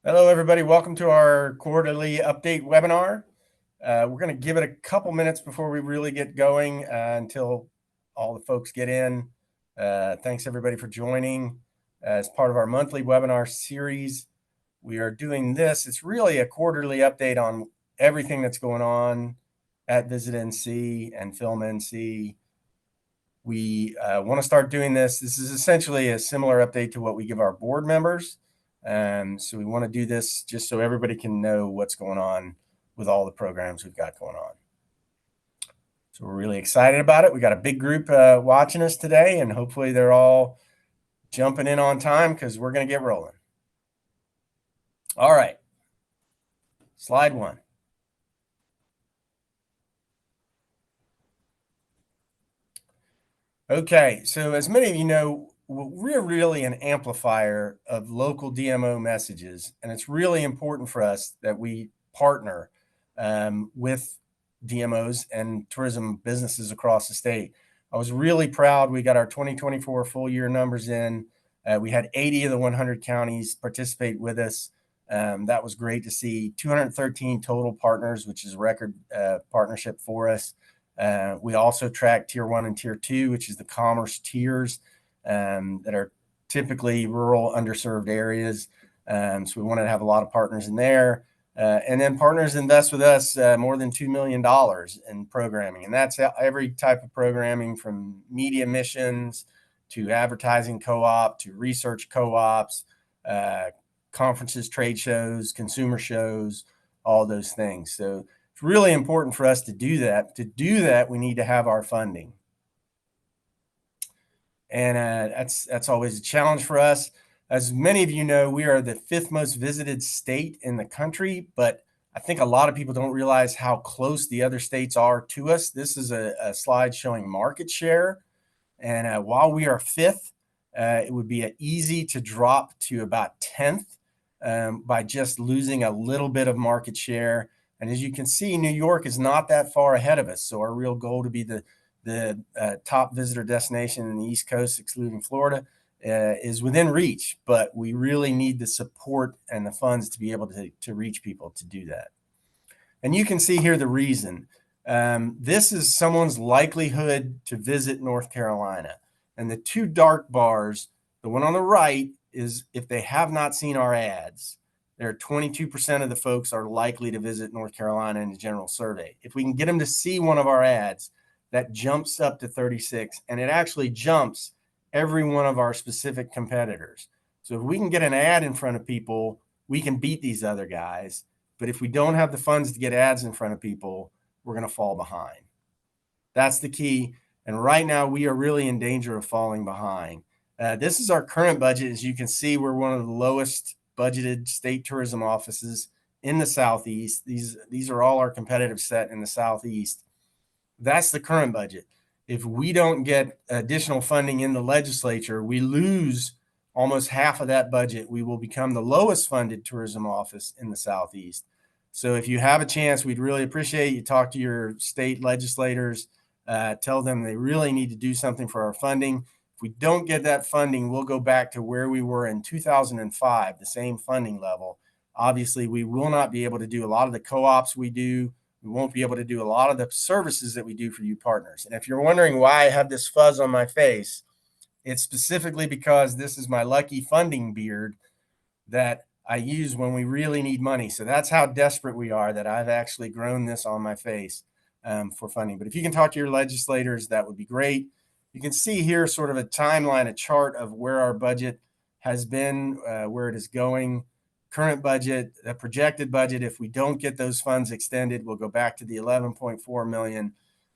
Hello, everybody. Welcome to our quarterly update webinar. We're going to give it a couple minutes before we really get going until all the folks get in. Thanks, everybody, for joining. As part of our monthly webinar series, we are doing this. It's really a quarterly update on everything that's going on at Visit NC and Film NC. We want to start doing this. This is essentially a similar update to what we give our board members. So we want to do this just so everybody can know what's going on with all the programs we've got going on. So we're really excited about it. We got a big group watching us today, and hopefully they're all jumping in on time because we're going to get rolling. All right. Slide one. Okay, so as many of you know, we're really an amplifier of local DMO messages, and it's really important for us that we partner with DMOs and tourism businesses across the state. I was really proud we got our 2024 full year numbers in. We had 80 of the 100 counties participate with us. That was great to see. 213 total partners, which is a record partnership for us. We also track tier 1 and tier 2, which is the commerce tiers that are typically rural, underserved areas. So we wanted to have a lot of partners in there. And then partners invest with us more than $2 million in programming. And that's every type of programming from media missions to advertising co-op to research co-ops, conferences, trade shows, consumer shows, all those things. So it's really important for us to do that. To do that, we need to have our funding. And that's always a challenge for us. As many of you know, we are the 5th most visited state in the country, but I think a lot of people don't realize how close the other states are to us. This is a slide showing market share. And while we are 5th, it would be easy to drop to about 10th by just losing a little bit of market share. And as you can see, New York is not that far ahead of us. So our real goal to be the top visitor destination in the East Coast, excluding Florida, is within reach. But we really need the support and the funds to be able to reach people to do that. And you can see here the reason. This is someone's likelihood to visit North Carolina. And the two dark bars, the one on the right is if they have not seen our ads. There are 22% of the folks are likely to visit North Carolina in the general survey. If we can get them to see one of our ads, that jumps up to 36, and it actually jumps every one of our specific competitors. So if we can get an ad in front of people, we can beat these other guys. But if we don't have the funds to get ads in front of people, we're going to fall behind. That's the key. And right now, we are really in danger of falling behind. This is our current budget. As you can see, we're one of the lowest budgeted state tourism offices in the Southeast. These are all our competitive set in the Southeast. That's the current budget. If we don't get additional funding in the legislature, we lose almost half of that budget. We will become the lowest funded tourism office in the Southeast. So if you have a chance, we'd really appreciate you talk to your state legislators, tell them they really need to do something for our funding. If we don't get that funding, we'll go back to where we were in 2005, the same funding level. Obviously, we will not be able to do a lot of the co-ops we do. We won't be able to do a lot of the services that we do for you partners. And if you're wondering why I have this fuzz on my face, it's specifically because this is my lucky funding beard that I use when we really need money. So that's how desperate we are that I've actually grown this on my face for funding. But if you can talk to your legislators, that would be great. You can see here sort of a timeline, a chart of where our budget has been, where it is going. Current budget, the projected budget, if we don't get those funds extended, we'll go back to the 11.4 million,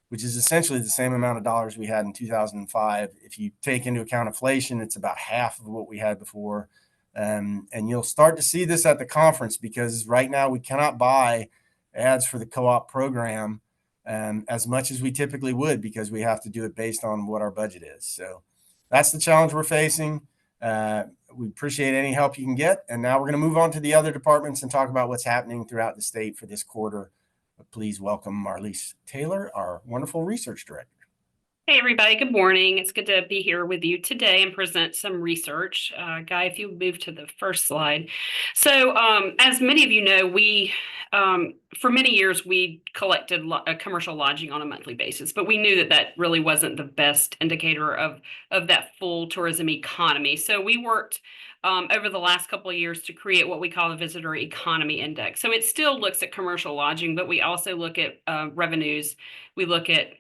which is essentially the same amount of dollars we had in 2005. If you take into account inflation, it's about half of what we had before. And you'll start to see this at the conference because right now we cannot buy ads for the co-op program as much as we typically would because we have to do it based on what our budget is. So that's the challenge we're facing. We appreciate any help you can get. And now we're going to move on to the other departments and talk about what's happening throughout the state for this quarter. But please welcome Marlise Taylor, our wonderful research director. Hey, everybody. Good morning. It's good to be here with you today and present some research. Guy, if you move to the first slide. As many of you know, for many years, we collected commercial lodging on a monthly basis, but we knew that that really wasn't the best indicator of that full tourism economy. So we worked over the last couple of years to create what we call the Visitor Economy Index. So it still looks at commercial lodging, but we also look at revenues. We look at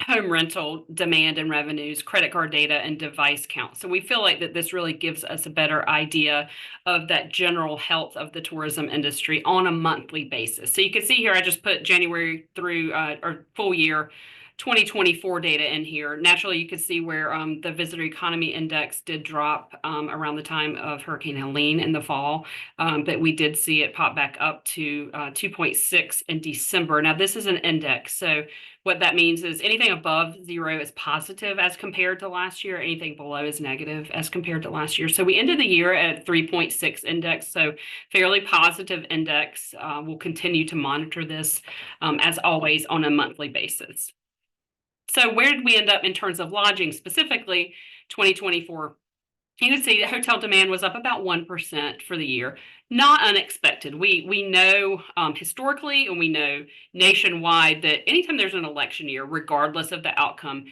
home rental demand and revenues, credit card data, and device count. So we feel like that this really gives us a better idea of that general health of the tourism industry on a monthly basis. So you can see here, I just put January through or full year 2024 data in here. Naturally, you can see where the visitor economy index did drop around the time of Hurricane Helene in the fall, but we did see it pop back up to 2.6 in December. Now, this is an index, so what that means is anything above 0 is positive as compared to last year. Anything below is negative as compared to last year. So we ended the year at 3.6 index, so fairly positive index. We'll continue to monitor this as always on a monthly basis. So where did we end up in terms of lodging specifically 2024? You can see that hotel demand was up about 1% for the year. Not unexpected. We know historically and we know nationwide that anytime there's an election year, regardless of the outcome,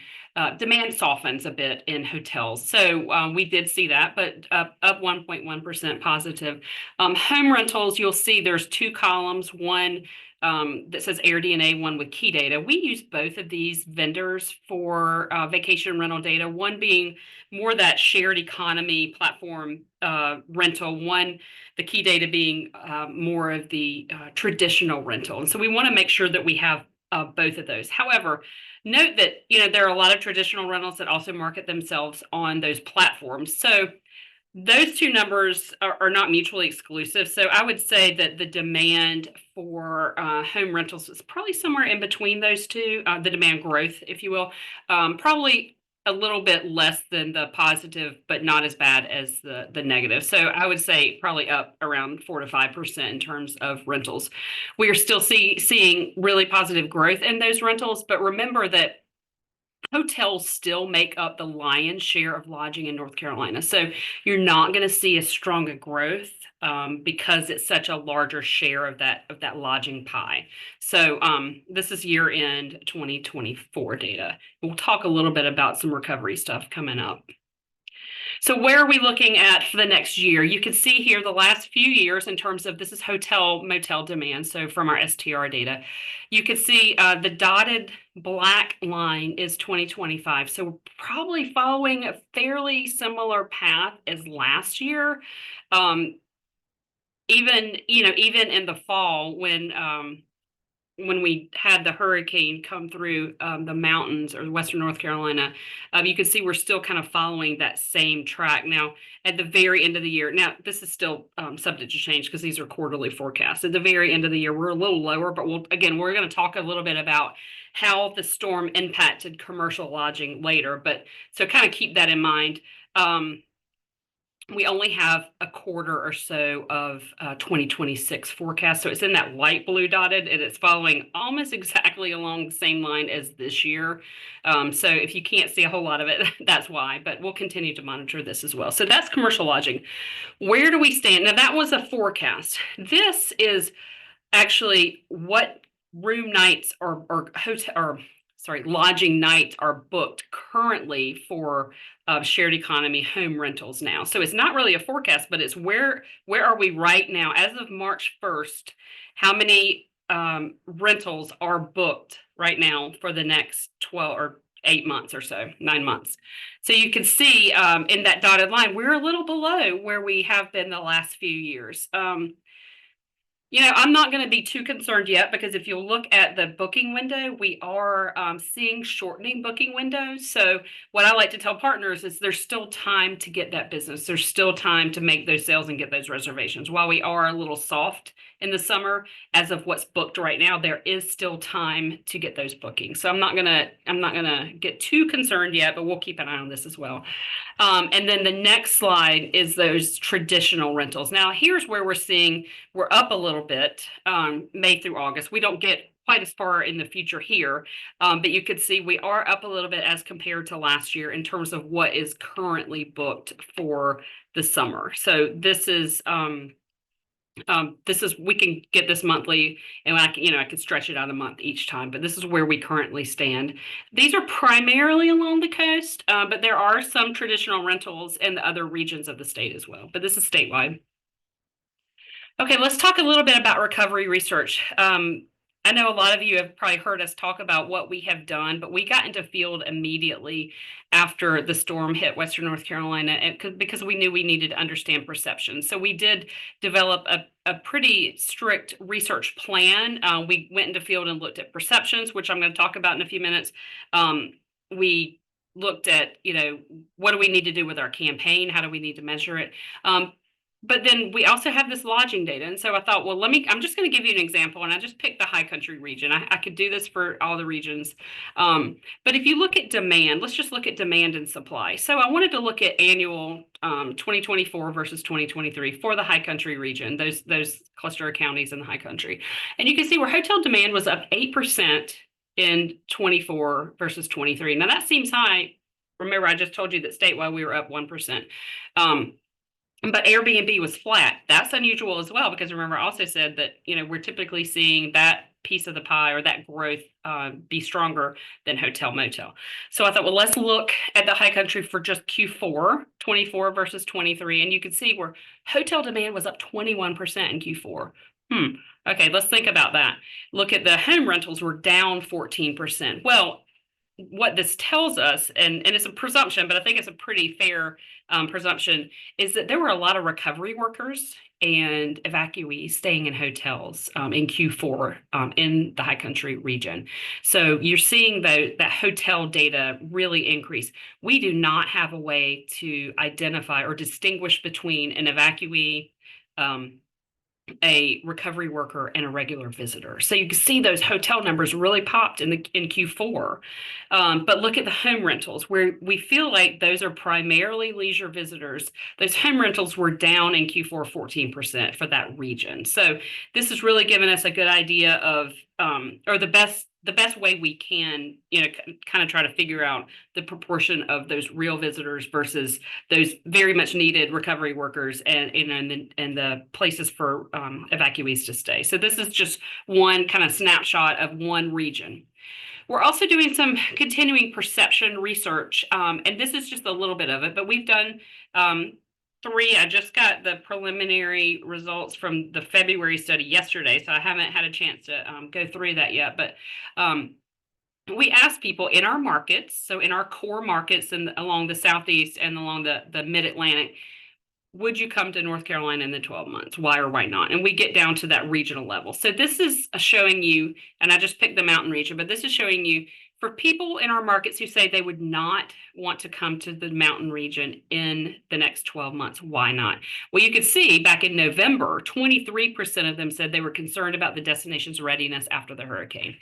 demand softens a bit in hotels. So we did see that, but up 1.1% positive. Home rentals, you'll see there's two columns, one that says AirDNA, one with key data. We use both of these vendors for vacation rental data, one being more that shared economy platform rental, one, the key data being more of the traditional rental. And so we want to make sure that we have both of those. However, note that there are a lot of traditional rentals that also market themselves on those platforms. So those two numbers are not mutually exclusive. So I would say that the demand for home rentals is probably somewhere in between those two, the demand growth, if you will, probably a little bit less than the positive, but not as bad as the negative. So I would say probably up around 4 to 5% in terms of rentals. We are still seeing really positive growth in those rentals, but remember that hotels still make up the lion's share of lodging in North Carolina. So you're not going to see as strong a growth because it's such a larger share of that lodging pie. So this is year end 2024 data. We'll talk a little bit about some recovery stuff coming up. So where are we looking at for the next year? You can see here the last few years in terms of this is hotel motel demand. So from our STR data, you can see the dotted black line is 2025. So we're probably following a fairly similar path as last year. Even in the fall when we had the hurricane come through the mountains or Western North Carolina, you can see we're still kind of following that same track. Now, at the very end of the year, now this is still subject to change because these are quarterly forecasts. At the very end of the year, we're a little lower, but we're going to talk a little bit about how the storm impacted commercial lodging later. But so kind of keep that in mind. We only have a quarter or so of 2026 forecast. So it's in that light blue dotted, and it's following almost exactly along the same line as this year. So if you can't see a whole lot of it, that's why. But we'll continue to monitor this as well. So that's commercial lodging. Where do we stand? Now, that was a forecast. This is actually what room nights or hotel or lodging nights are booked currently for shared economy home rentals now. So it's not really a forecast, but it's where are we right now as of March 1st? How many rentals are booked right now for the next 12 or 8 months or so, 9 months. So you can see in that dotted line, we're a little below where we have been the last few years. I'm not going to be too concerned yet because if you look at the booking window, we are seeing shortening booking windows. So what I like to tell partners is there's still time to get that business. There's still time to make those sales and get those reservations. While we are a little soft in the summer, as of what's booked right now, there is still time to get those bookings. So I'm not gonna get too concerned yet, but we'll keep an eye on this as well. And then the next slide is those traditional rentals. Now, here's where we're up a little bit, May through August. We don't get quite as far in the future here, but you could see we are up a little bit as compared to last year in terms of what is currently booked for the summer. So this is we can get this monthly, and I can stretch it out a month each time, but this is where we currently stand. These are primarily along the coast, but there are some traditional rentals in the other regions of the state as well, but this is statewide. Okay, let's talk a little bit about recovery research. I know a lot of you have probably heard us talk about what we have done, but we got into field immediately after the storm hit Western North Carolina because we knew we needed to understand perception. So we did develop a pretty strict research plan. We went into field and looked at perceptions, which I'm going to talk about in a few minutes. We looked at, what do we need to do with our campaign? How do we need to measure it? But then we also have this lodging data. And so I thought, well, I'm just going to give you an example. And I just picked the high country region. I could do this for all the regions. But if you look at demand, let's just look at demand and supply. So I wanted to look at annual 2024 versus 2023 for the high country region, those cluster of counties in the high country. And you can see where hotel demand was up 8% in 24 versus 23. Now that seems high. Remember, I just told you that statewide we were up 1%. But Airbnb was flat. That's unusual as well, because remember, I also said that, we're typically seeing that piece of the pie or that growth be stronger than hotel motel. So I thought, well, let's look at the high country for just Q4, 24 versus 23. And you can see where hotel demand was up 21% in Q4. Okay, let's think about that. Look at the home rentals were down 14%. Well, what this tells us, and it's a presumption, but I think it's a pretty fair presumption, is that there were a lot of recovery workers and evacuees staying in hotels in Q4 in the high country region. So you're seeing that hotel data really increase. We do not have a way to identify or distinguish between an evacuee, a recovery worker, and a regular visitor. So you can see those hotel numbers really popped in Q4. But look at the home rentals, where we feel like those are primarily leisure visitors. Those home rentals were down in Q4 14% for that region. So this has really given us a good idea of, or the best way we can, kind of try to figure out the proportion of those real visitors versus those very much needed recovery workers and the places for evacuees to stay. So this is just one kind of snapshot of one region. We're also doing some continuing perception research, and this is just a little bit of it, but we've done three. I just got the preliminary results from the February study yesterday, so I haven't had a chance to go through that yet. But we asked people in our markets, so in our core markets and along the Southeast and along the Mid-Atlantic, would you come to North Carolina in the 12 months? Why or why not? And we get down to that regional level. So this is showing you, and I just picked the mountain region, but this is showing you for people in our markets who say they would not want to come to the mountain region in the next 12 months, why not? Well, you could see back in November, 23% of them said they were concerned about the destination's readiness after the hurricane.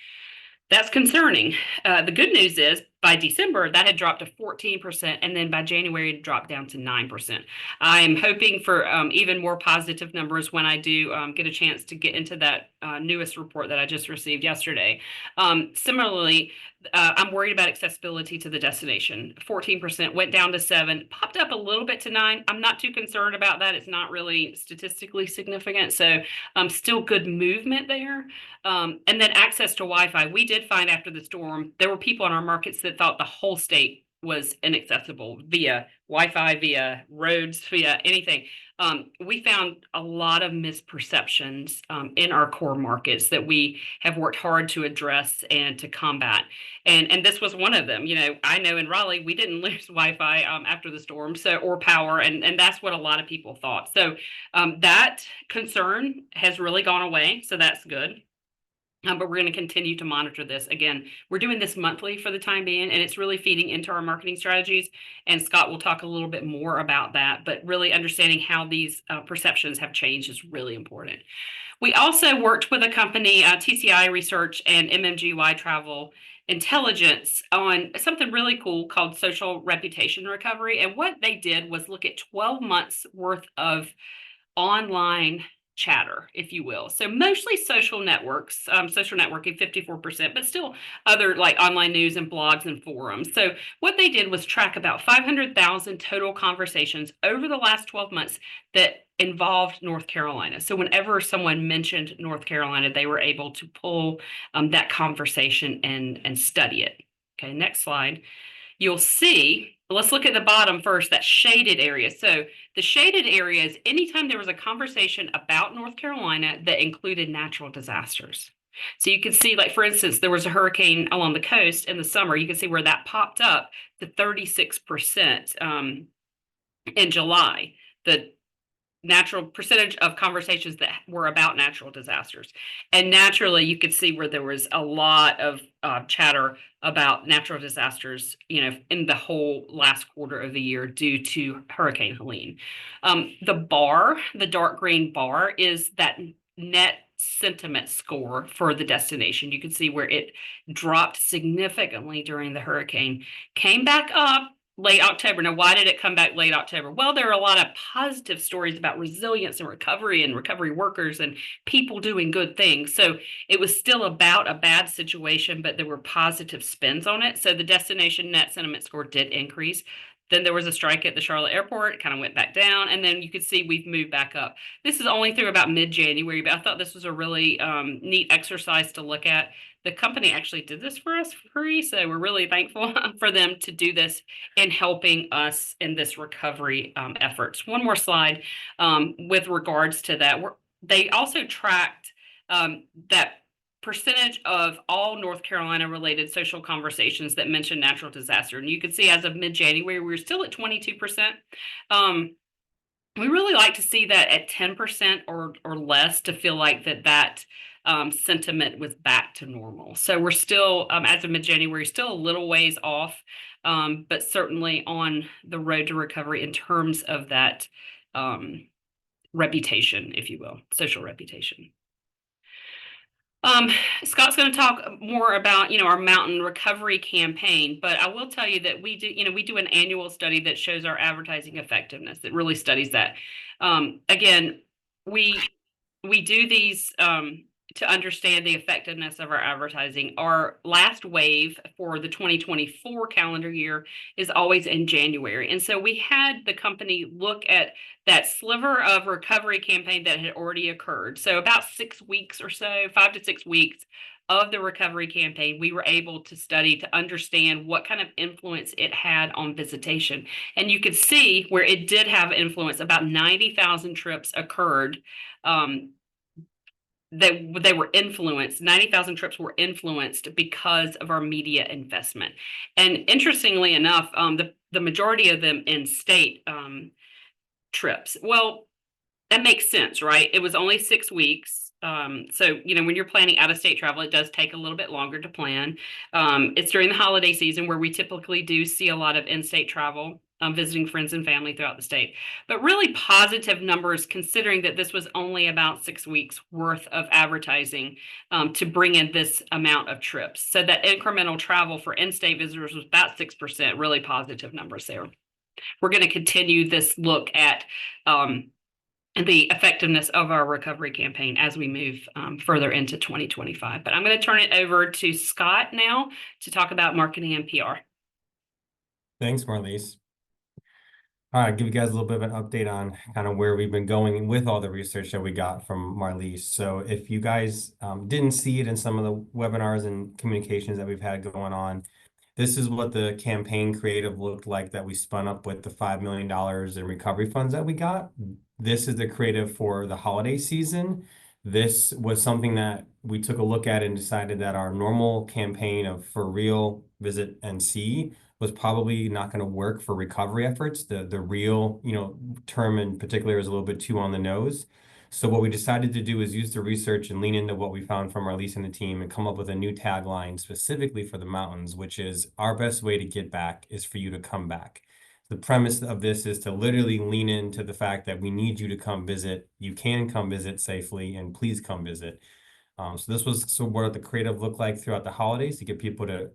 That's concerning. The good news is by December, that had dropped to 14%, and then by January, it dropped down to 9%. I'm hoping for even more positive numbers when I do get a chance to get into that newest report that I just received yesterday. Similarly, I'm worried about accessibility to the destination. 14% went down to 7%, popped up a little bit to 9%. I'm not too concerned about that. It's not really statistically significant. So still good movement there. And then access to Wi-Fi. We did find after the storm, there were people in our markets that thought the whole state was inaccessible via Wi-Fi, via roads, via anything. We found a lot of misperceptions in our core markets that we have worked hard to address and to combat. And this was one of them. I know in Raleigh, we didn't lose Wi-Fi after the storm, or power, and that's what a lot of people thought. So that concern has really gone away, so that's good. But we're going to continue to monitor this. Again, we're doing this monthly for the time being, and it's really feeding into our marketing strategies. And Scott will talk a little bit more about that, but really understanding how these perceptions have changed is really important. We also worked with a company, TCI Research and MMGY Travel Intelligence, on something really cool called social reputation recovery. And what they did was look at 12 months worth of online chatter, if you will. So mostly social networks, social networking, 54%, but still other like online news and blogs and forums. So what they did was track about 500,000 total conversations over the last 12 months that involved North Carolina. So whenever someone mentioned North Carolina, they were able to pull that conversation and study it. Okay, next slide. You'll see, let's look at the bottom first, that shaded area. So the shaded areas, anytime there was a conversation about North Carolina that included natural disasters. So you can see, like, for instance, there was a hurricane along the coast in the summer. You can see where that popped up to 36% in July. The natural percentage of conversations that were about natural disasters. And naturally, you could see where there was a lot of chatter about natural disasters, in the whole last quarter of the year due to Hurricane Helene. The dark green bar, is that net sentiment score for the destination. You can see where it dropped significantly during the hurricane, came back up late October. Now, why did it come back late October? Well, there are a lot of positive stories about resilience and recovery workers and people doing good things. So it was still about a bad situation, but there were positive spins on it. So the destination net sentiment score did increase. Then there was a strike at the Charlotte airport. It kind of went back down. And then you could see we've moved back up. This is only through about mid-January, but I thought this was a really neat exercise to look at. The company actually did this for us for free, so we're really thankful for them to do this in helping us in this recovery efforts. One more slide with regards to that. They also tracked that percentage of all North Carolina related social conversations that mention natural disaster. And you can see as of mid-January, we were still at 22%. We really like to see that at 10% or less to feel like that sentiment was back to normal. So we're still, as of mid-January, still a little ways off, but certainly on the road to recovery in terms of that reputation, if you will, social reputation. Scott's going to talk more about, our mountain recovery campaign, but I will tell you that we do an annual study that shows our advertising effectiveness. It really studies that. Again, we do these to understand the effectiveness of our advertising. Our last wave for the 2024 calendar year is always in January. And so we had the company look at that sliver of recovery campaign that had already occurred. So about 6 weeks or so, 5 to 6 weeks of the recovery campaign, we were able to study to understand what kind of influence it had on visitation. And you could see where it did have influence. About 90,000 trips occurred. They were influenced. 90,000 trips were influenced because of our media investment. And interestingly enough, the majority of them in state trips. Well, that makes sense, right? It was only 6 weeks. So, when you're planning out of state travel, it does take a little bit longer to plan. It's during the holiday season where we typically do see a lot of in-state travel, visiting friends and family throughout the state. But really positive numbers, considering that this was only about 6 weeks worth of advertising to bring in this amount of trips. So that incremental travel for in-state visitors was about 6%, really positive numbers there. We're going to continue this look at the effectiveness of our recovery campaign as we move further into 2025. But I'm going to turn it over to Scott now to talk about marketing and PR. Thanks, Marlise. All right, give you guys a little bit of an update on kind of where we've been going with all the research that we got from Marlise. So if you guys didn't see it in some of the webinars and communications that we've had going on, this is what the campaign creative looked like that we spun up with the $5 million in recovery funds that we got. This is the creative for the holiday season. This was something that we took a look at and decided that our normal campaign of For Real, Visit, and See was probably not going to work for recovery efforts. The real, term in particular is a little bit too on the nose. So what we decided to do is use the research and lean into what we found from Marlise and the team and come up with a new tagline specifically for the mountains, which is our best way to get back is for you to come back. The premise of this is to literally lean into the fact that we need you to come visit. You can come visit safely, and please come visit. So this was what the creative looked like throughout the holidays to get people to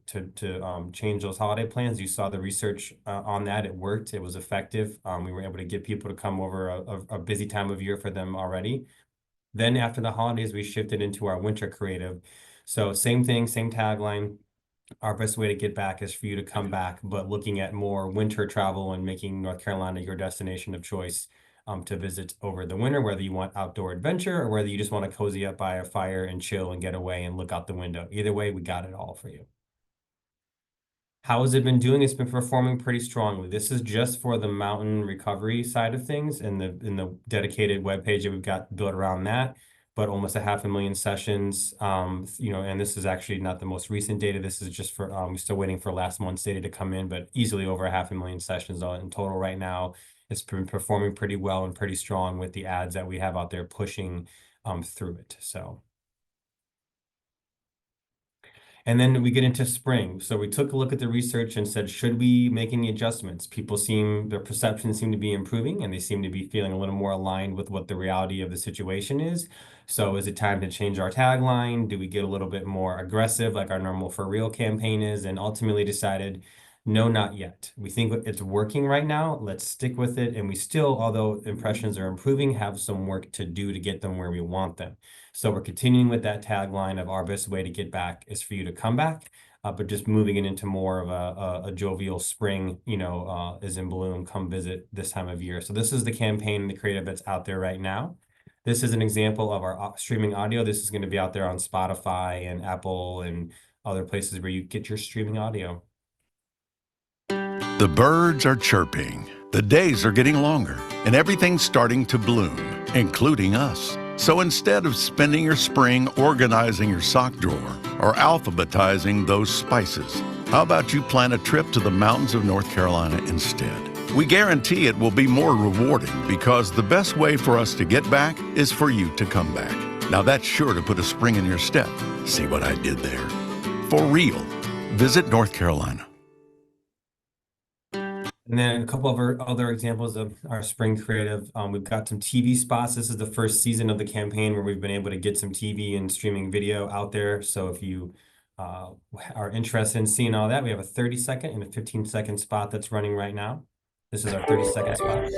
change those holiday plans. You saw the research on that. It worked. It was effective. We were able to get people to come over a busy time of year for them already. Then after the holidays, we shifted into our winter creative. So same thing, same tagline. Our best way to get back is for you to come back, but looking at more winter travel and making North Carolina your destination of choice to visit over the winter, whether you want outdoor adventure or whether you just want to cozy up by a fire and chill and get away and look out the window. Either way, we got it all for you. How has it been doing? It's been performing pretty strongly. This is just for the mountain recovery side of things and the dedicated webpage that we've got built around that. But almost 500,000 sessions, and this is actually not the most recent data. This is just for we're still waiting for last month's data to come in, but easily over 500,000 sessions in total right now. It's been performing pretty well and pretty strong with the ads that we have out there pushing through it. So. And then we get into spring. So we took a look at the research and said, should we make any adjustments? Their perceptions seem to be improving and they seem to be feeling a little more aligned with what the reality of the situation is. So is it time to change our tagline? Do we get a little bit more aggressive like our normal For Real campaign is? And ultimately decided, no, not yet. We think it's working right now. Let's stick with it. And we still, although impressions are improving, have some work to do to get them where we want them. So we're continuing with that tagline of our best way to get back is for you to come back, but just moving it into more of a jovial spring, is in bloom, come visit this time of year. So this is the campaign, the creative that's out there right now. This is an example of our streaming audio. This is going to be out there on Spotify and Apple and other places where you get your streaming audio. The birds are chirping, the days are getting longer, and everything's starting to bloom, including us. So instead of spending your spring organizing your sock drawer or alphabetizing those spices, how about you plan a trip to the mountains of North Carolina instead? We guarantee it will be more rewarding because the best way for us to get back is for you to come back. Now that's sure to put a spring in your step. See what I did there? For real, visit North Carolina. And then a couple of other examples of our spring creative. We've got some TV spots. This is the first season of the campaign where we've been able to get some TV and streaming video out there. So if you are interested in seeing all that, we have a 30-second and a 15-second spot that's running right now. This is our 30-second spot.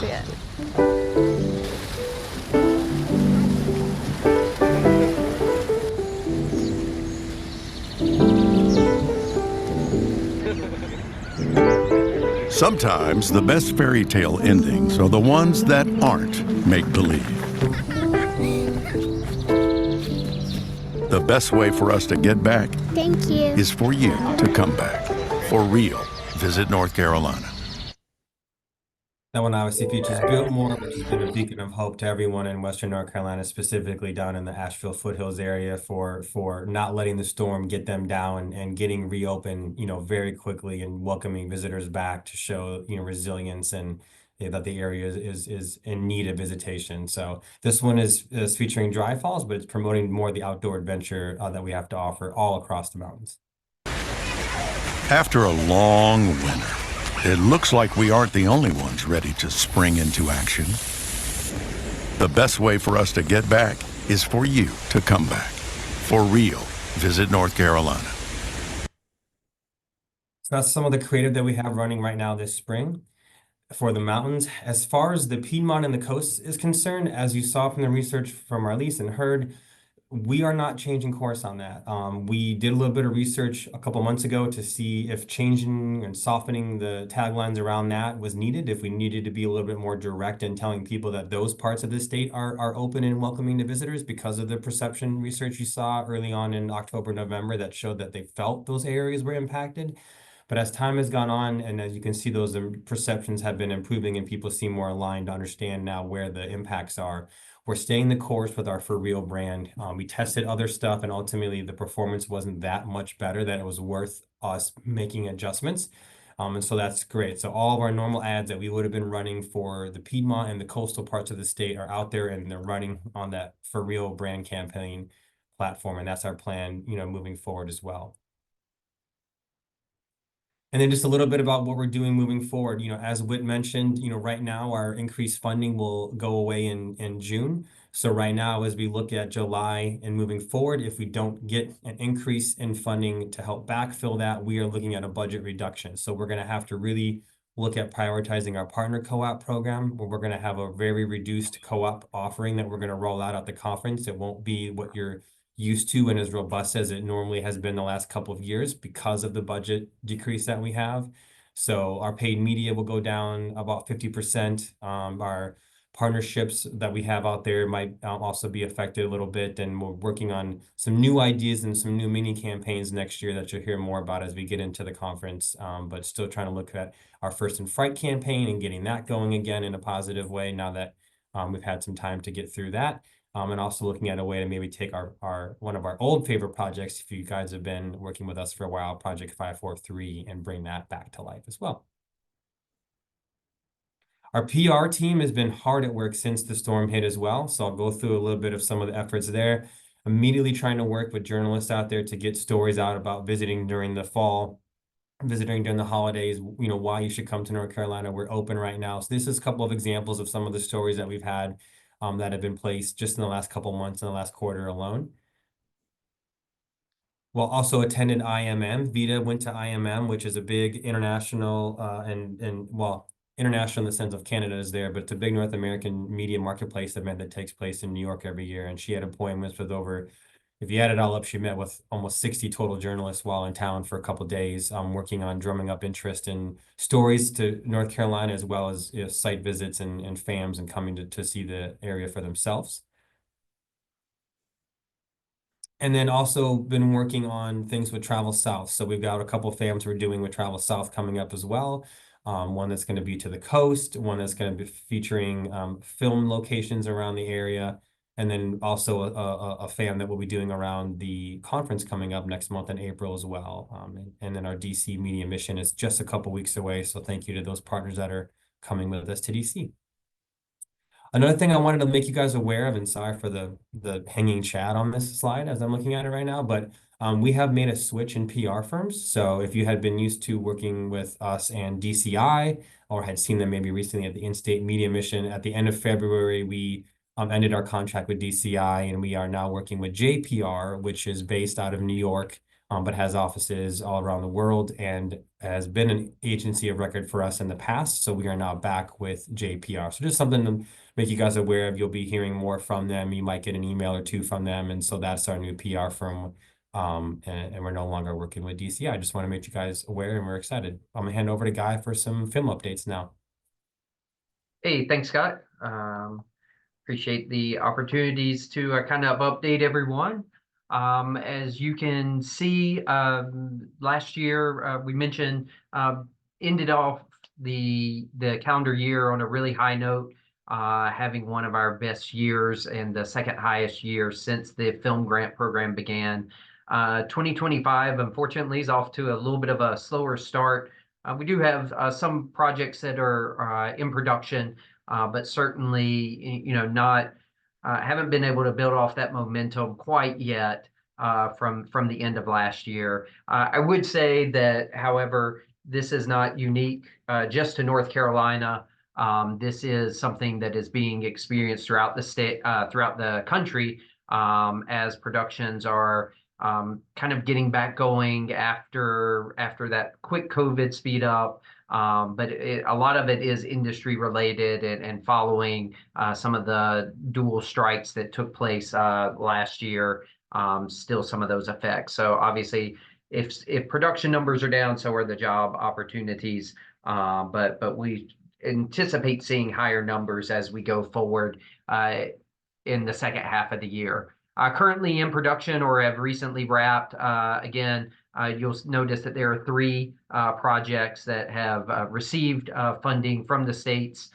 Yeah. Sometimes the best fairy tale endings are the ones that aren't make-believe. The best way for us to get back Thank you. is for you to come back. For real, visit North Carolina. That one obviously features Biltmore, which has been a beacon of hope to everyone in Western North Carolina, specifically down in the Asheville foothills area for not letting the storm get them down and getting reopened, very quickly and welcoming visitors back to show, resilience and that the area is in need of visitation. So this one is featuring dry falls, but it's promoting more the outdoor adventure that we have to offer all across the mountains. After a long winter, it looks like we aren't the only ones ready to spring into action. The best way for us to get back is for you to come back. For real, visit North Carolina. So that's some of the creative that we have running right now this spring for the mountains. As far as the Piedmont and the coast is concerned, as you saw from the research from Marlise and heard, we are not changing course on that. We did a little bit of research a couple months ago to see if changing and softening the taglines around that was needed, if we needed to be a little bit more direct in telling people that those parts of the state are open and welcoming to visitors because of the perception research you saw early on in October, November that showed that they felt those areas were impacted. But as time has gone on, and as you can see, those perceptions have been improving and people seem more aligned to understand now where the impacts are. We're staying the course with our For Real brand. We tested other stuff and ultimately the performance wasn't that much better that it was worth us making adjustments. And so that's great. So all of our normal ads that we would have been running for the Piedmont and the coastal parts of the state are out there and they're running on that For Real brand campaign platform. And that's our plan, moving forward as well. And then just a little bit about what we're doing moving forward. As Whit mentioned, right now our increased funding will go away in June. So right now, as we look at July and moving forward, if we don't get an increase in funding to help backfill that, we are looking at a budget reduction. So we're going to have to really look at prioritizing our partner co-op program, where we're going to have a very reduced co-op offering that we're going to roll out at the conference. It won't be what you're used to and as robust as it normally has been the last couple of years because of the budget decrease that we have. So our paid media will go down about 50%. Our partnerships that we have out there might also be affected a little bit, and we're working on some new ideas and some new mini campaigns next year that you'll hear more about as we get into the conference. But still trying to look at our First in Fright campaign and getting that going again in a positive way now that we've had some time to get through that. And also looking at a way to maybe take our one of our old favorite projects, if you guys have been working with us for a while, Project 543, and bring that back to life as well. Our PR team has been hard at work since the storm hit as well. So I'll go through a little bit of some of the efforts there. Immediately trying to work with journalists out there to get stories out about visiting during the fall, visiting during the holidays, why you should come to North Carolina. We're open right now. So this is a couple of examples of some of the stories that we've had that have been placed just in the last couple months, in the last quarter alone. Well, also attended IMM. Vita went to IMM, which is a big international international in the sense of Canada is there, but it's a big North American media marketplace event that takes place in New York every year. And she had appointments with over, if you add it all up, she met with almost 60 total journalists while in town for a couple of days, working on drumming up interest in stories to North Carolina, as well as site visits and FAMs and coming to see the area for themselves. And then also been working on things with Travel South. So we've got a couple of FAMs we're doing with Travel South coming up as well. One that's going to be to the coast, one that's going to be featuring film locations around the area, and then also a FAM that we'll be doing around the conference coming up next month in April as well. And then our DC media mission is just a couple weeks away. So thank you to those partners that are coming with us to DC. Another thing I wanted to make you guys aware of, and sorry for the hanging chat on this slide as I'm looking at it right now, but we have made a switch in PR firms. So if you had been used to working with us and DCI, or had seen them maybe recently at the in-state media mission, at the end of February, we ended our contract with DCI, and we are now working with JPR, which is based out of New York, but has offices all around the world and has been an agency of record for us in the past. So we are now back with JPR. So just something to make you guys aware of. You'll be hearing more from them. You might get an email or two from them. And so that's our new PR firm. And we're no longer working with DCI. I just want to make you guys aware, and we're excited. I'm gonna hand over to Guy for some film updates now. Hey, thanks, Scott. Appreciate the opportunities to kind of update everyone. As you can see, last year we mentioned ended off the calendar year on a really high note, having one of our best years and the second highest year since the film grant program began. 2025, unfortunately, is off to a little bit of a slower start. We do have some projects that are in production, but certainly, not haven't been able to build off that momentum quite yet from the end of last year. I would say that, however, this is not unique just to North Carolina. This is something that is being experienced throughout the state, throughout the country, as productions are kind of getting back going after that quick COVID speed up. But a lot of it is industry related and following some of the dual strikes that took place last year, still some of those effects. So obviously, if production numbers are down, so are the job opportunities. But we anticipate seeing higher numbers as we go forward in the second half of the year. Currently in production or have recently wrapped, again, you'll notice that there are 3 projects that have received funding from the state's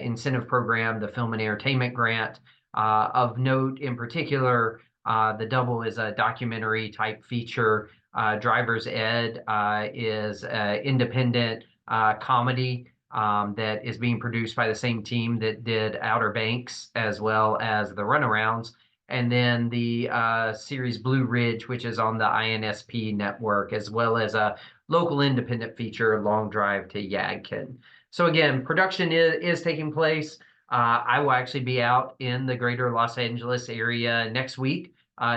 incentive program, the Film and Entertainment Grant. Of note in particular, the Double is a documentary type feature. Driver's Ed is an independent comedy that is being produced by the same team that did Outer Banks as well as The Runarounds. And then the series Blue Ridge, which is on the INSP network, as well as a local independent feature, Long Drive to Yadkin. So again, production is taking place. I will actually be out in the greater Los Angeles area next week,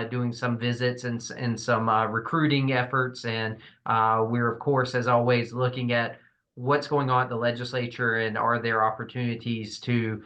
doing some visits and some recruiting efforts. And we're, of course, as always, looking at what's going on at the legislature, and are there opportunities to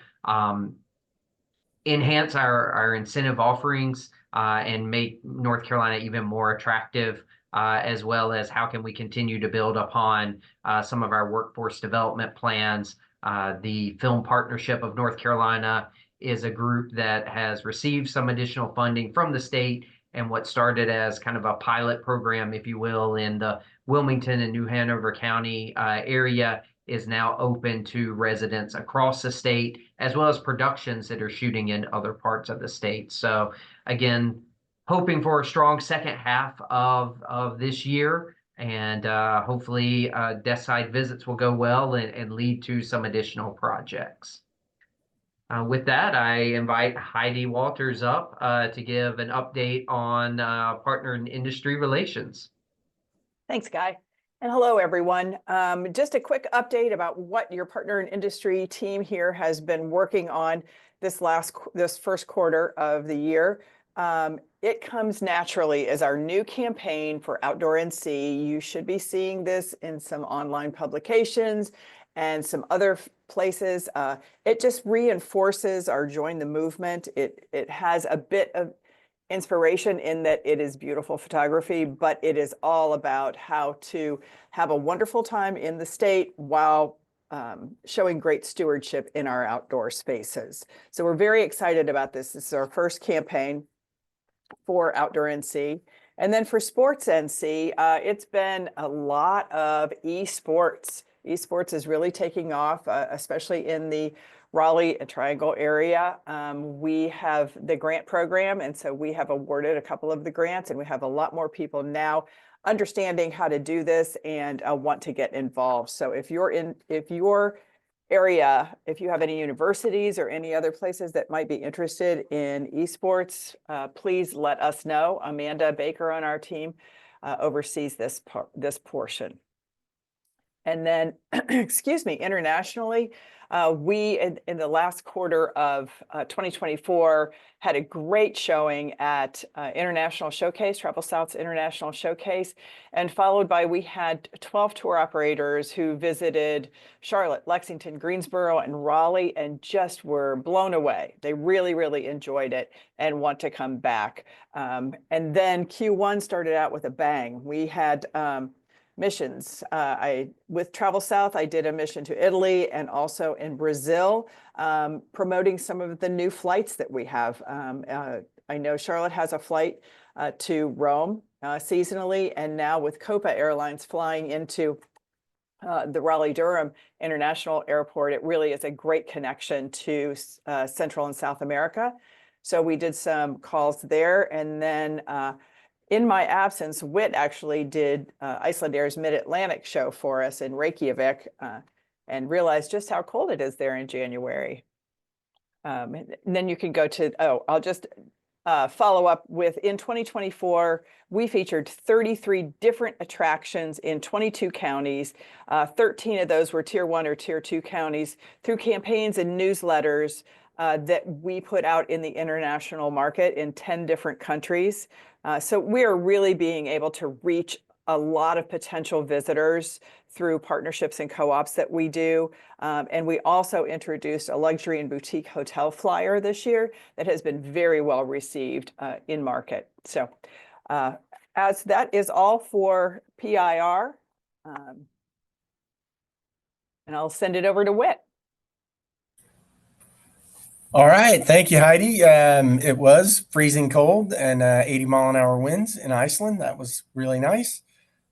enhance our incentive offerings and make North Carolina even more attractive, as well as how can we continue to build upon some of our workforce development plans. The Film Partnership of North Carolina is a group that has received some additional funding from the state, and what started as kind of a pilot program, if you will, in the Wilmington and New Hanover County area is now open to residents across the state, as well as productions that are shooting in other parts of the state. So again, hoping for a strong second half of this year, and hopefully desk side visits will go well and lead to some additional projects. With that, I invite Heidi Walters up to give an update on partner and industry relations. Thanks, Guy. And hello, everyone. Just a quick update about what your partner and industry team here has been working on this first quarter of the year. It comes naturally as our new campaign for Outdoor NC. You should be seeing this in some online publications and some other places. It just reinforces our Join the Movement. It has a bit of inspiration in that it is beautiful photography, but it is all about how to have a wonderful time in the state while showing great stewardship in our outdoor spaces. So we're very excited about this. This is our first campaign for Outdoor NC. And then for Sports NC, it's been a lot of esports. Esports is really taking off, especially in the Raleigh Triangle area. We have the grant program, and so we have awarded a couple of the grants, and we have a lot more people now understanding how to do this and want to get involved. So if your area, if you have any universities or any other places that might be interested in esports, please let us know. Amanda Baker on our team oversees this portion. And then, excuse me, internationally, we in the last quarter of 2024 had a great showing at International Showcase, Travel South's International Showcase, and followed by we had 12 tour operators who visited Charlotte, Lexington, Greensboro, and Raleigh, and just were blown away. They really, really enjoyed it and want to come back. And then Q1 started out with a bang. We had missions. With Travel South, I did a mission to Italy and also in Brazil, promoting some of the new flights that we have. I know Charlotte has a flight to Rome seasonally, and now with Copa Airlines flying into the Raleigh-Durham International Airport, it really is a great connection to Central and South America. So we did some calls there, and then in my absence, Whit actually did Icelandair's Mid-Atlantic show for us in Reykjavik and realized just how cold it is there in January. And then you can go to, I'll just follow up with, in 2024, we featured 33 different attractions in 22 counties. 13 of those were tier 1 or tier 2 counties through campaigns and newsletters that we put out in the international market in 10 different countries. So we are really being able to reach a lot of potential visitors through partnerships and co-ops that we do. And we also introduced a luxury and boutique hotel flyer this year that has been very well received in market. So as that is all for PIR, and I'll send it over to Whit. All right. Thank you, Heidi. It was freezing cold and 80-mile-an-hour winds in Iceland. That was really nice.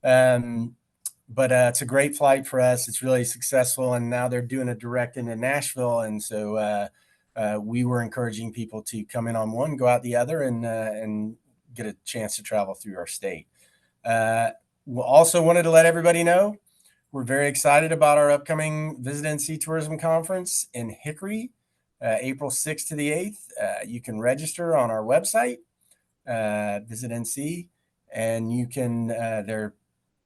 But it's a great flight for us. It's really successful. And now they're doing a direct into Nashville. And so we were encouraging people to come in on one, go out the other, and get a chance to travel through our state. We also wanted to let everybody know we're very excited about our upcoming Visit NC Tourism Conference in Hickory. April 6th to the 8th. You can register on our website, Visit NC, and you can, there are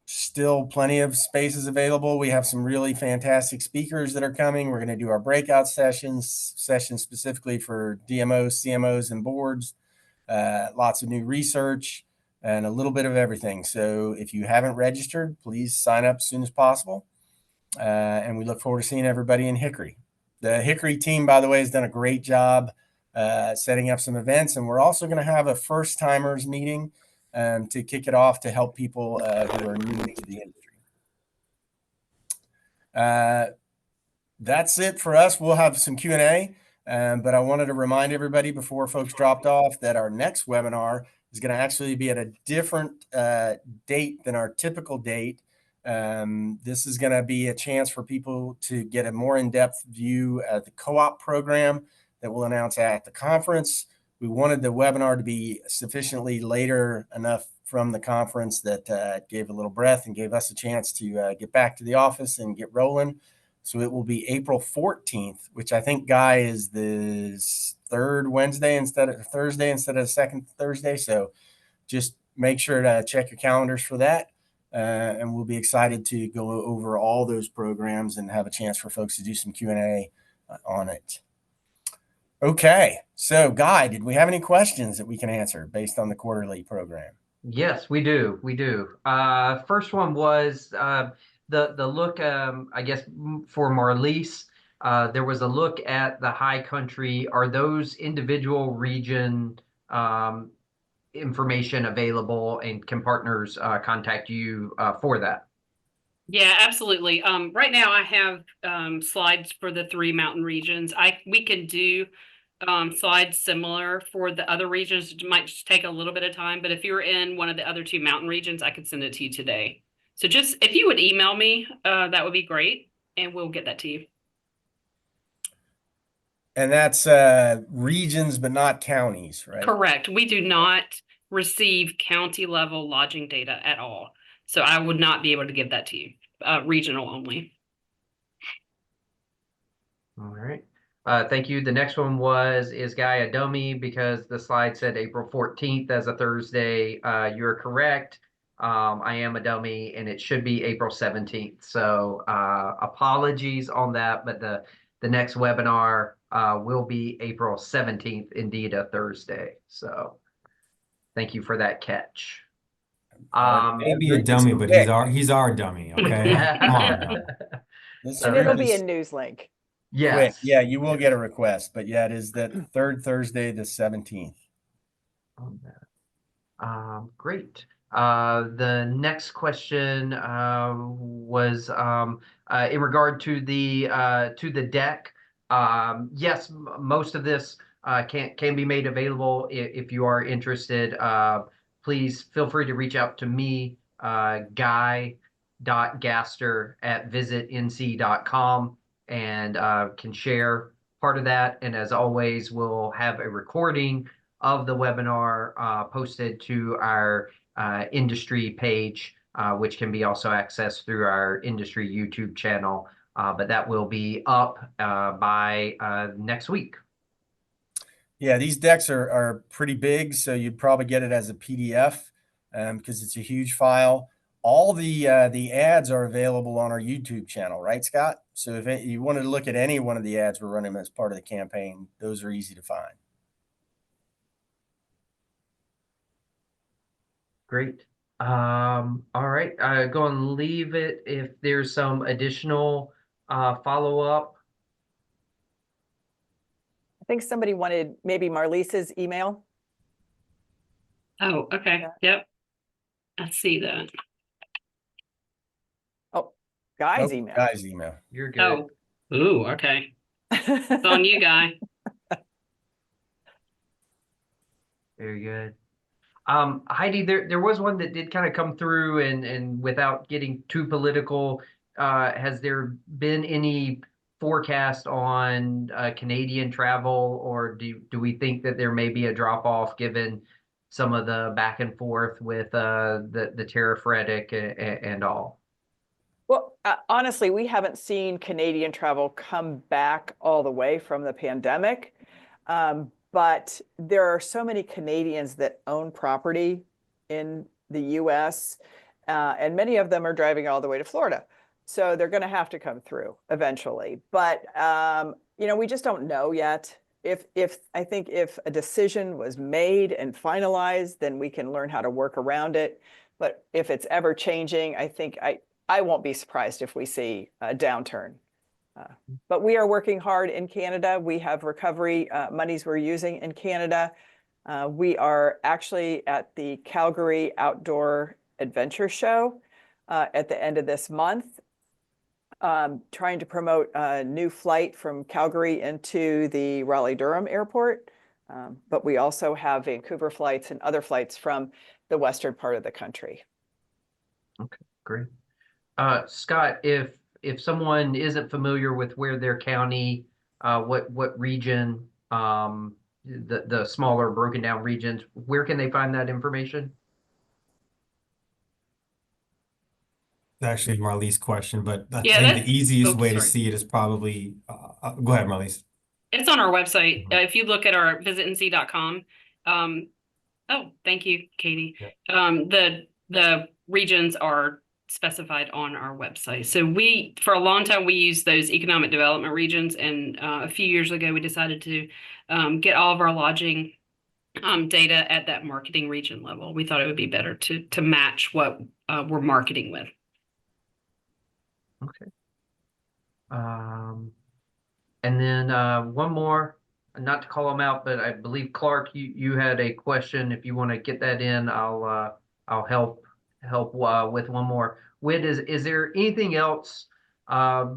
still plenty of spaces available. We have some really fantastic speakers that are coming. We're going to do our breakout sessions specifically for DMOs, CMOs, and boards, lots of new research, and a little bit of everything. So if you haven't registered, please sign up as soon as possible. And we look forward to seeing everybody in Hickory. The Hickory team, by the way, has done a great job setting up some events. And we're also going to have a first timers meeting to kick it off to help people who are new to the industry. That's it for us. We'll have some Q&A, but I wanted to remind everybody before folks dropped off that our next webinar is going to actually be at a different date than our typical date. This is going to be a chance for people to get a more in-depth view of the co-op program that we'll announce at the conference. We wanted the webinar to be sufficiently later enough from the conference that gave a little breath and gave us a chance to get back to the office and get rolling. So it will be April 14th, which I think, Guy, is the third Wednesday instead of Thursday instead of the second Thursday. So just make sure to check your calendars for that. And we'll be excited to go over all those programs and have a chance for folks to do some Q&A on it. Okay. So, Guy, did we have any questions that we can answer based on the quarterly program? Yes, we do. We do. First one was the look, I guess, for Marlies. There was a look at the high country. Are those individual region information available, and can partners contact you for that? Yeah, absolutely. Right now I have slides for the 3 mountain regions. We can do slides similar for the other regions. It might just take a little bit of time, but if you're in one of the other 2 mountain regions, I could send it to you today. So just if you would email me, that would be great, and we'll get that to you. And that's regions, but not counties, right? Correct. We do not receive county level lodging data at all. So I would not be able to give that to you, regional only. All right. Thank you. The next one is Guy a dummy because the slide said April 14th as a Thursday. You're correct. I am a dummy, and it should be April 17th. So apologies on that, but the next webinar will be April 17th, indeed a Thursday. So thank you for that catch. Maybe a dummy, but he's our dummy. Okay. Come on now. And it'll be a news link. Yes. Quick. Yeah, you will get a request, but yeah, it is that third Thursday, the 17th. Great. The next question was in regard to the deck. Yes, most of this can be made available if you are interested. Please feel free to reach out to me, guy.gaster@visitnc.com, and can share part of that. And as always, we'll have a recording of the webinar posted to our industry page, which can be also accessed through our industry YouTube channel. But that will be up by next week. Yeah, these decks are pretty big, so you'd probably get it as a PDF because it's a huge file. All the ads are available on our YouTube channel, right, Scott? So if you wanted to look at any one of the ads we're running as part of the campaign, those are easy to find. Great. All right. Go and leave it if there's some additional follow-up. I think somebody wanted maybe Marlise's email. Oh, okay. Yep. I see that. Oh, Guy's Nope, email. Guy's email. You're good. Oh, ooh, okay. It's on you, Guy. Very good. Heidi, there was one that did kind of come through, and without getting too political, has there been any forecast on Canadian travel, or do we think that there may be a drop off given some of the back and forth with the tariff rhetoric and all? Well, honestly, we haven't seen Canadian travel come back all the way from the pandemic. But there are so many Canadians that own property in the US, and many of them are driving all the way to Florida. So they're going to have to come through eventually. But, we just don't know yet. I think if a decision was made and finalized, then we can learn how to work around it. But if it's ever changing, I think I won't be surprised if we see a downturn. But we are working hard in Canada. We have recovery monies we're using in Canada. We are actually at the Calgary Outdoor Adventure Show at the end of this month, trying to promote a new flight from Calgary into the Raleigh-Durham airport. But we also have Vancouver flights and other flights from the western part of the country. Okay, great. Scott, if someone isn't familiar with where their county, what region, the smaller broken down regions, where can they find that information? Actually, Marlise's question, but I Yeah, think that's, the easiest way to sorry. see it is probably, go ahead, Marlise. It's on our website. Mhm. If you look at our visitnc.com, oh, thank you, Katie. The regions are specified on our website. So for a long time, we used those economic development regions. And a few years ago, we decided to get all of our lodging data at that marketing region level. We thought it would be better to match what we're marketing with. Okay. And then one more, not to call them out, but I believe Clark, you had a question. If you want to get that in, I'll help with one more. Whit, is there anything else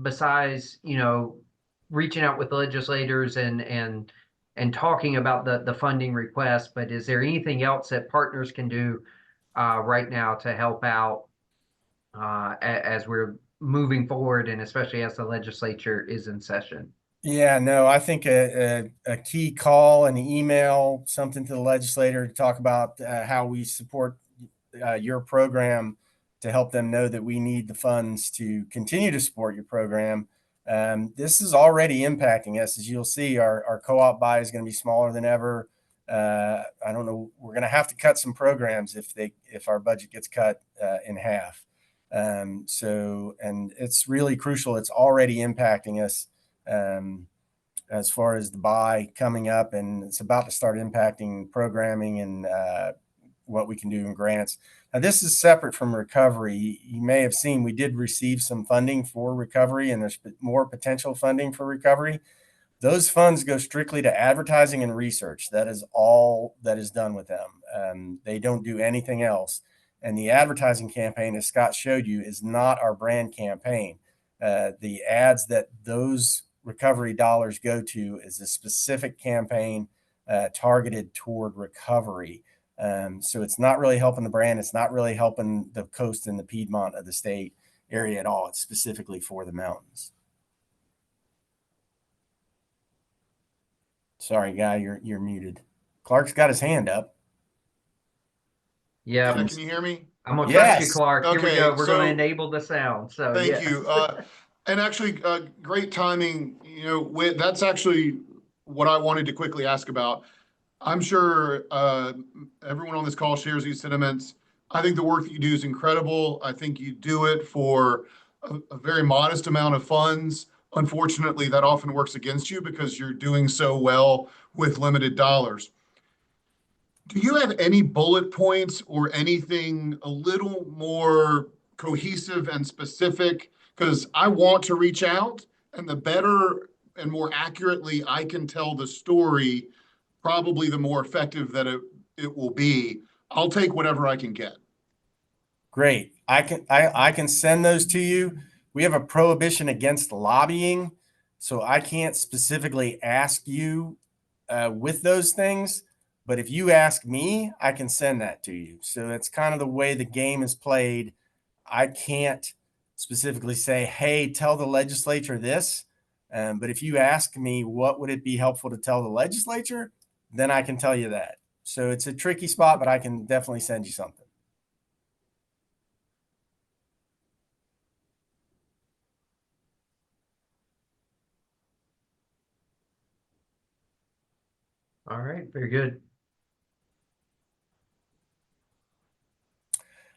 besides reaching out with legislators and talking about the funding request? But is there anything else that partners can do right now to help out as we're moving forward, and especially as the legislature is in session? Yeah, no, I think a key call, an email, something to the legislator to talk about how we support your program, to help them know that we need the funds to continue to support your program. This is already impacting us. As you'll see, our co-op buy is going to be smaller than ever. I don't know. We're going to have to cut some programs if our budget gets cut in half. And it's really crucial. It's already impacting us as far as the buy coming up, and it's about to start impacting programming and what we can do in grants. Now, this is separate from recovery. You may have seen we did receive some funding for recovery, and there's more potential funding for recovery. Those funds go strictly to advertising and research. That is all that is done with them. They don't do anything else. And the advertising campaign, as Scott showed you, is not our brand campaign. The ads that those recovery dollars go to is a specific campaign targeted toward recovery. So it's not really helping the brand. It's not really helping the coast and the Piedmont of the state area at all. It's specifically for the mountains. Sorry, Guy, you're muted. Clark's got his hand up. Yeah, Can you hear me? I'm gonna trust you, Yes. Clark. Here we Okay, go. We're gonna so- enable the sound. So Thank yes. you. And actually, great timing. That's actually what I wanted to quickly ask about. I'm sure everyone on this call shares these sentiments. I think the work that you do is incredible. I think you do it for a very modest amount of funds. Unfortunately, that often works against you because you're doing so well with limited dollars. Do you have any bullet points or anything a little more cohesive and specific? Because I want to reach out, and the better and more accurately I can tell the story, probably the more effective that it will be. I'll take whatever I can get. Great. I can send those to you. We have a prohibition against lobbying, so I can't specifically ask you with those things. But if you ask me, I can send that to you. So that's kind of the way the game is played. I can't specifically say, hey, tell the legislature this. But if you ask me, what would it be helpful to tell the legislature? Then I can tell you that. So it's a tricky spot, but I can definitely send you something. All right, very good.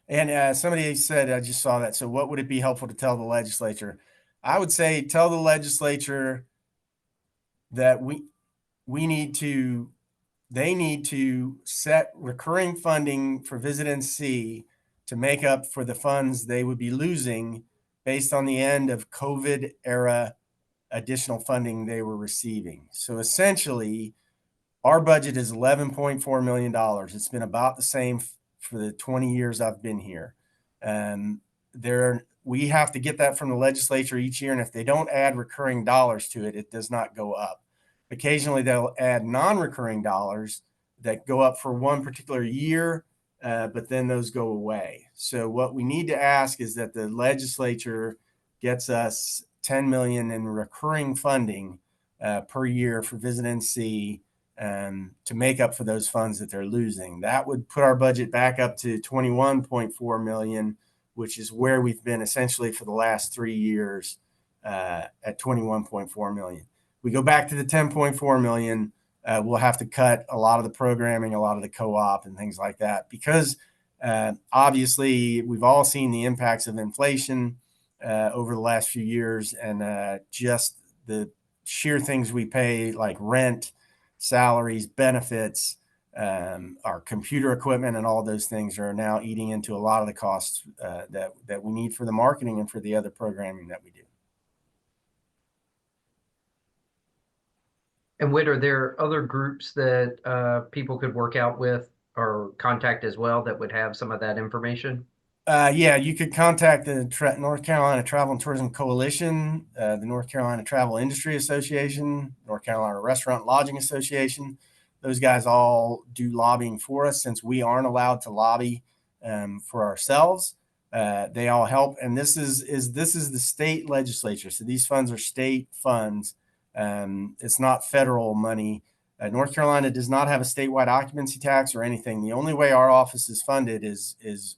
And somebody said, I just saw that. So what would it be helpful to tell the legislature? I would say tell the legislature that they need to set recurring funding for Visit NC to make up for the funds they would be losing based on the end of COVID era additional funding they were receiving. So essentially, our budget is $11.4 million. It's been about the same for the 20 years I've been here. We have to get that from the legislature each year, and if they don't add recurring dollars to it, it does not go up. Occasionally, they'll add non-recurring dollars that go up for one particular year, but then those go away. So what we need to ask is that the legislature gets us 10 million in recurring funding per year for Visit NC to make up for those funds that they're losing. That would put our budget back up to 21.4 million, which is where we've been essentially for the last 3 years at 21.4 million. We go back to the 10.4 million, we'll have to cut a lot of the programming, a lot of the co-op and things like that, because obviously we've all seen the impacts of inflation over the last few years, and just the sheer things we pay, like rent, salaries, benefits, our computer equipment, and all those things are now eating into a lot of the costs that we need for the marketing and for the other programming that we do. And Whit, are there other groups that people could work out with or contact as well that would have some of that information? Yeah, you could contact the North Carolina Travel and Tourism Coalition, the North Carolina Travel Industry Association, North Carolina Restaurant and Lodging Association. Those guys all do lobbying for us since we aren't allowed to lobby for ourselves. They all help, and this is the state legislature. So these funds are state funds. It's not federal money. North Carolina does not have a statewide occupancy tax or anything. The only way our office is funded is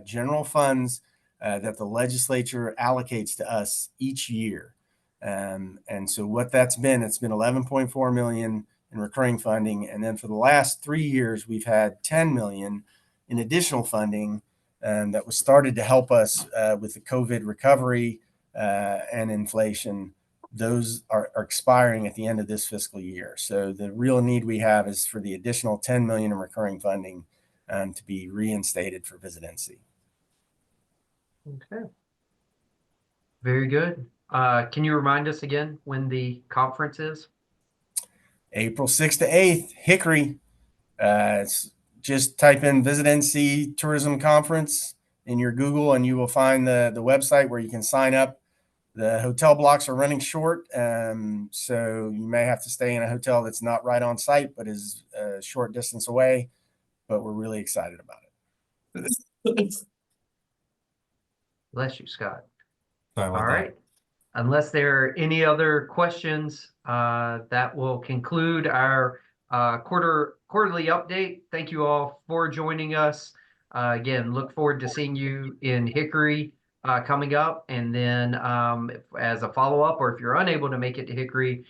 general funds that the legislature allocates to us each year. And so what that's been, it's been 11.4 million in recurring funding. And then for the last 3 years, we've had 10 million in additional funding that was started to help us with the COVID recovery and inflation. Those are expiring at the end of this fiscal year. So the real need we have is for the additional 10 million in recurring funding to be reinstated for Visit NC. Okay. Very good. Can you remind us again when the conference is? April 6th to 8th, Hickory. It's just type in Visit NC Tourism Conference in your Google, and you will find the website where you can sign up. The hotel blocks are running short, so you may have to stay in a hotel that's not right on site, but is a short distance away. But we're really excited about it. Bless you, Scott. Sorry about All that. right. Unless there are any other questions, that will conclude our quarterly update. Thank you all for joining us. Again, look forward to seeing you in Hickory coming up. And then as a follow-up, or if you're unable to make it to Hickory,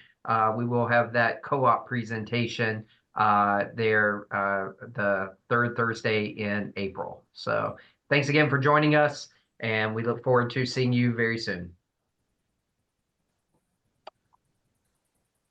we will have that co-op presentation there the third Thursday in April. So thanks again for joining us, and we look forward to seeing you very soon.